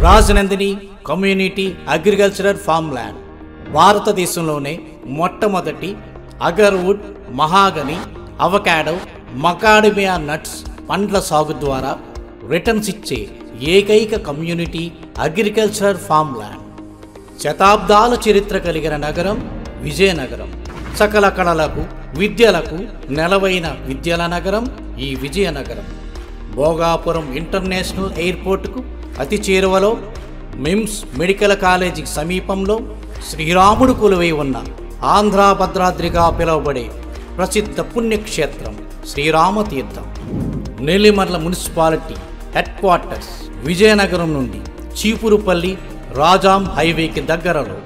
Rajanandini community agricultural farm land భారతదేశంలోనే మొట్టమొదటి agarwood, mahogany, avocado, macadamia nuts పండ్ల సాగు ద్వారా రిటర్న్స్ ఇచ్చే ఏకైక కమ్యూనిటీ అగ్రికల్చరల్ ఫార్మ్ ల్యాండ్. శతాబ్దాల చరిత్ర కలిగిన నగరం విజయనగరం. సకల కళలకు, విద్యలకు నెలవైన విద్యల నగరం ఈ విజయనగరం. భోగాపురం ఇంటర్నేషనల్ ఎయిర్పోర్టుకు అతి చేరువలో, మిమ్స్ మెడికల్ కాలేజీకి సమీపంలో శ్రీరాముడు కొలువై ఉన్న ఆంధ్ర భద్రాద్రిగా పిలువబడే ప్రసిద్ధ పుణ్యక్షేత్రం Sriramatheertham. Nellimarla municipality headquarters Vizianagaram నుండి చీపురుపల్లి రాజాం హైవేకి దగ్గరలో,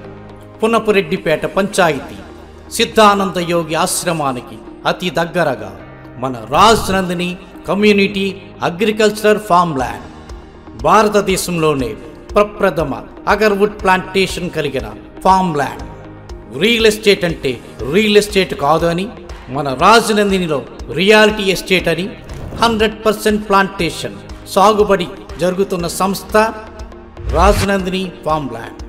పునపురెడ్డిపేట పంచాయతీ సిద్ధానంద యోగి ఆశ్రమానికి అతి దగ్గరగా మన Rajanandini community agricultural farm land. భారతదేశంలోనే ప్రప్రథమ అగర్వుడ్ ప్లాంటేషన్ కలిగిన ఫార్మ్ ల్యాండ్. రియల్ ఎస్టేట్ అంటే రియల్ ఎస్టేట్ కాదు అని, మన రాజనందినిలో రియాలిటీ ఎస్టేట్ అని 100% ప్లాంటేషన్ సాగుబడి జరుగుతున్న సంస్థ Rajanandini farm land.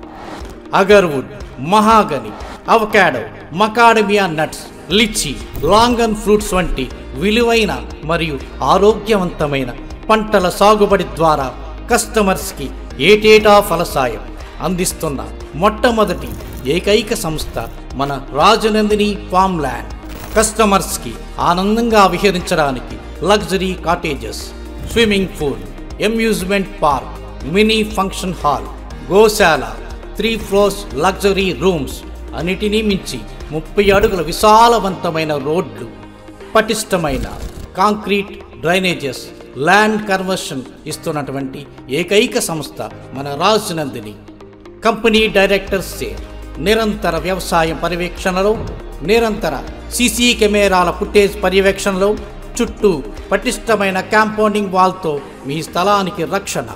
Agarwood, mahogany, avocado, macadamia nuts, lychee, longan fruits వంటి విలువైన మరియు ఆరోగ్యవంతమైన పంటల సాగుబడి ద్వారా కస్టమర్స్కి ఏటేటా ఫలసాయం అందిస్తున్న మొట్టమొదటి ఏకైక సంస్థ మన రాజనందిని ఫార్మ్ ల్యాండ్. కస్టమర్స్కి ఆనందంగా విహరించడానికి luxury cottages, swimming pool, amusement park, mini function hall, గోశాల, 3 floors లగ్జరీ రూమ్స్, అన్నిటినీ మించి 30 అడుగుల విశాలవంతమైన రోడ్లు, పటిష్టమైన కాంక్రీట్ డ్రైనేజెస్, ల్యాండ్ కన్వర్షన్ ఇస్తున్నటువంటి ఏకైక సంస్థ మన రాజనందిని. కంపెనీ డైరెక్టర్సే నిరంతర వ్యవసాయ పర్యవేక్షణలో, నిరంతర సీసీ కెమెరాల ఫుటేజ్ పర్యవేక్షణలో, చుట్టూ పటిష్టమైన కాంపౌండింగ్ వాల్తో మీ స్థలానికి రక్షణ.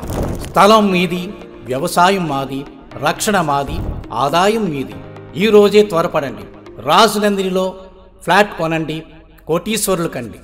స్థలం మీది, వ్యవసాయం మాది, రక్షణ మాది, ఆదాయం మీది. ఈరోజే త్వరపడండి. రాజనందినిలో ఫ్లాట్ కొనండి, కోటీశ్వరులు కండి.